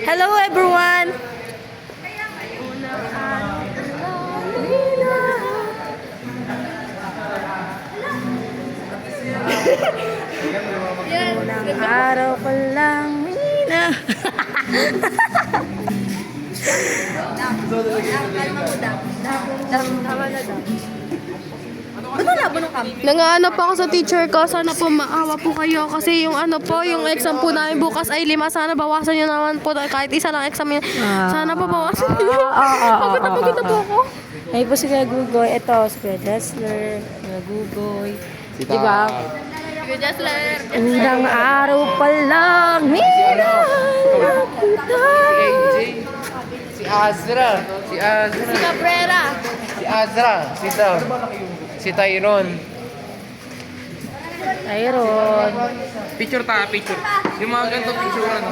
Hello everyone! Unang araw pa lang, Mina. Nangaano pa ako sa teacher ko, sana po maawa po kayo kasi yung ano po, yung exam po namin bukas ay 5, sana bawasan nyo naman po kahit isa lang exam yun. Sana po bawasan nyo. Pagod na po ako. Ay po si Kuya Gugoy. Ito, si Kuya Dessler, Kuya Gugoy. Diba? Sige, Jessler. Unang araw pa lang, Mina. Si Azra. Si Azra. Si Cabrera. Si Azra. Si Tyron. Tyron. Picture ta, picture. Yung mga ganitong picture ano.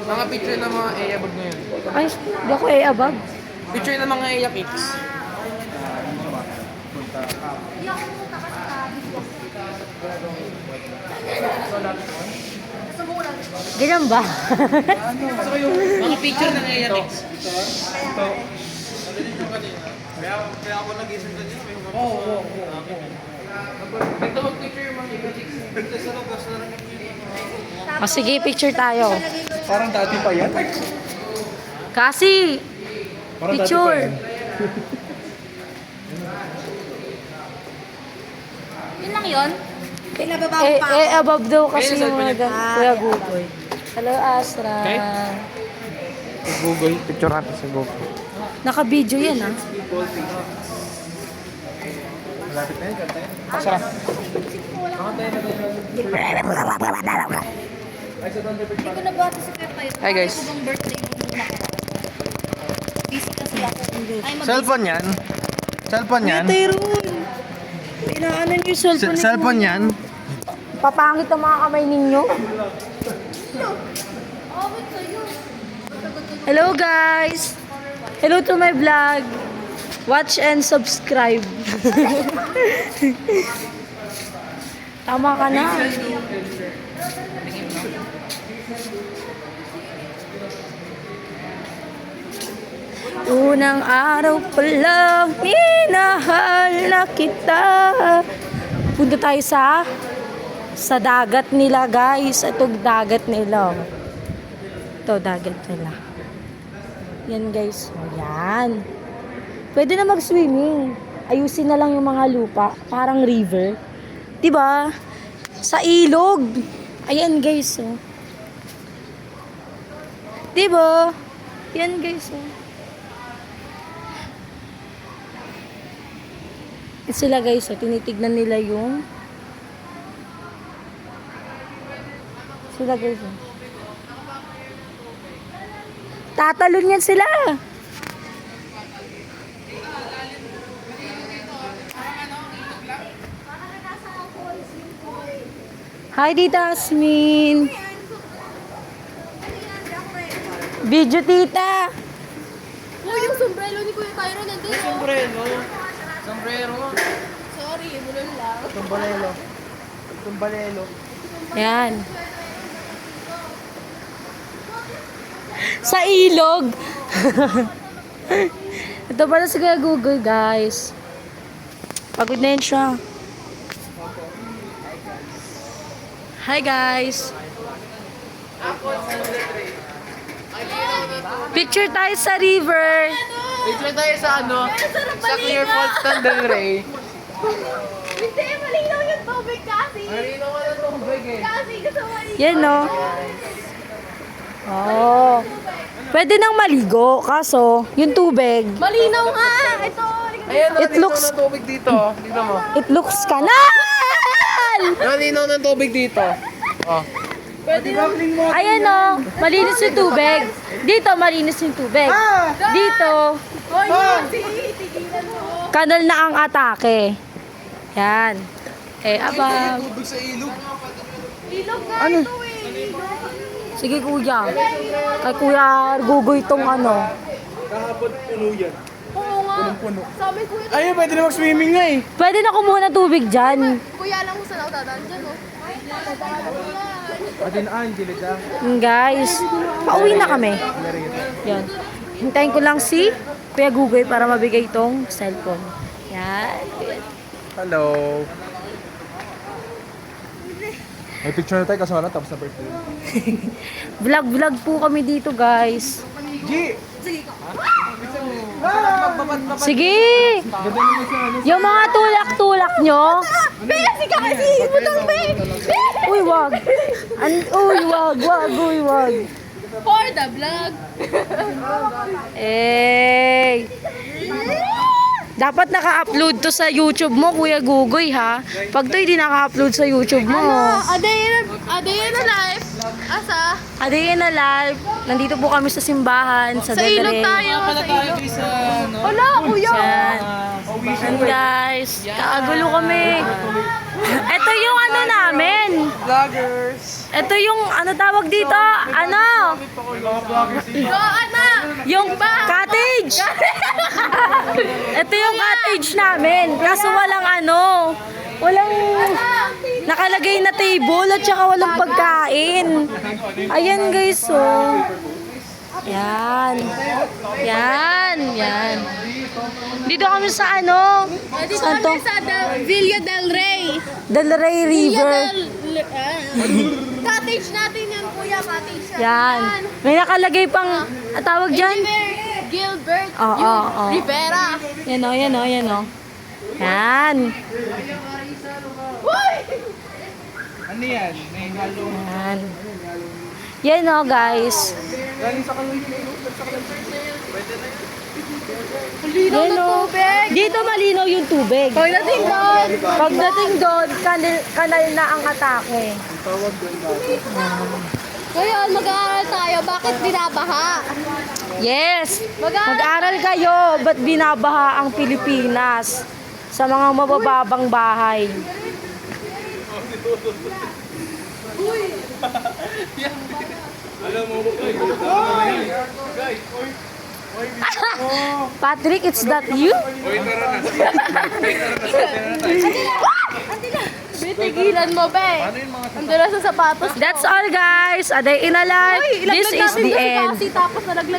Mga picture ng mga Eyabag ngayon. Ay, di ako above. Picture ng mga Eya Kicks. Ganyan ba? Mga picture ng Eya Kicks. Kaya ako nag-isip na dito. Oo. Ito mag-picture yung mga Eya Kicks. O sige, picture tayo. Parang dati pa yan. Kasi, Parang dati pa picture. yan. Yun lang yun? Above daw kasi Ayun, yung sabi mga niya. Kuya Gugoy. Hello, Astra. Okay. Si Google. Picture natin sa Google. Naka-video yan, ah. Malapit na yan, kanta yan. Asra. Hindi ko nabati si Pep tayo. Hi, guys. Ano bang birthday mo nung ako? Busy kasi ako. Ay, Cellphone yan? Cellphone yan? Tyron. Inaano niyo yung cellphone Cellphone yan? Papangit ang mga kamay ninyo. Hello, guys. Hello to my vlog. Watch and subscribe. Tama ka na. Unang araw pa lang, minahal na kita. Punta tayo sa dagat nila, guys. Ito dagat nila. Ito dagat nila. Yan, guys. O, yan. Pwede na mag-swimming. Ayusin na lang yung mga lupa. Parang river. Diba? Sa ilog. Ayan, guys. Oh. Diba? Yan, guys. Oh. Sila, guys. Oh. Tinitignan nila yung sila, guys. Oh. Tatalon yan sila. Hi, Tita Asmin. Video, Tita. Uy, yung sombrero ni Kuya Tyron nandun. Oh. Sombrero. Sorry, mulol lang. Tumbalelo. Yan. Sa ilog. Ito pala si Kuya Google, guys. Pagod na yun siya. Hi, guys. Picture tayo sa river. Picture tayo sa ano? Sa Clear Falls Thunder Ray. Hindi, malinaw yung tubig kasi. Marino ka ng tubig eh. Kasi gusto mo Yan, no? Oh. Pwede nang maligo, kaso, yung tubig, malinaw nga. Ito. Ayan, It looks- ng tubig dito. Dito mo. it looks kanal! Nalinaw ng tubig dito. Oh. Ayan, no? Malinis yung tubig. Dito, malinis yung tubig. Dito, Hoy, tigilan mo. kanal na ang atake. Yan. Abang. Tubig sa ilog. Ilog nga Ano? ito eh. Sige, kuya. Kay Kuya Gugoy itong ano. Kahapon puno yan. Oo nga. Punong-puno. Sa amin, Kuya. Ayun, pwede na mag-swimming nga eh. Pwede na kumuha ng tubig dyan. Kuya, alam mo saan ako dadaan dyan, oh. Adin Angelic ah. Guys, pauwi na kami. Yan. Hintayin ko lang si Kuya Gugoy para mabigay itong cellphone. Yan. Hello. May picture na tayo kasama tapos na birthday. Vlog po kami dito, guys. G! Sige! Yung mga tulak-tulak nyo. Uy, wag. Uy, wag. For the vlog. Eh. Dapat naka-upload to sa YouTube mo, Kuya Gugoy, ha? Pag to hindi naka-upload sa YouTube mo. A day in a life. Asa? A day in a life. Nandito po kami sa simbahan, sa Sa ilog Delray. tayo. Sa ilog. Sa ano? Wala, kuya. Yan. Yan, guys. Kaagulo kami. Ito yung ano namin. Vloggers. Ito yung ano tawag dito? Ano? Go, Ana. Yung cottage. Ito yung cottage namin. Kaso walang ano. Walang nakalagay na table at saka walang pagkain. Ayan, guys, oh. Yan. Dito kami sa ano? Dito Saan to? kami sa Villa del Rey. Delray River. Cottage natin yan, kuya. Cottage natin Yan. May nakalagay pang tawag dyan? Gilbert Oo. Rivera. Yan o. Yan. Ano yan? May halo. Yan. Yan o, guys. Lino Yan ng o. tubig. Dito malinaw yung tubig. Pagdating doon. Pagdating doon, kanal na ang atake. Ngayon, mag-aaral tayo. Bakit binabaha? Yes! Mag-aral kayo, ba't binabaha ang Pilipinas sa mga mabababang bahay? Patrick, it's that you? Bitigilan mo, be. Andun na sa sapatos. That's all, guys. A day in a life. This is the end. Tapos nalaglag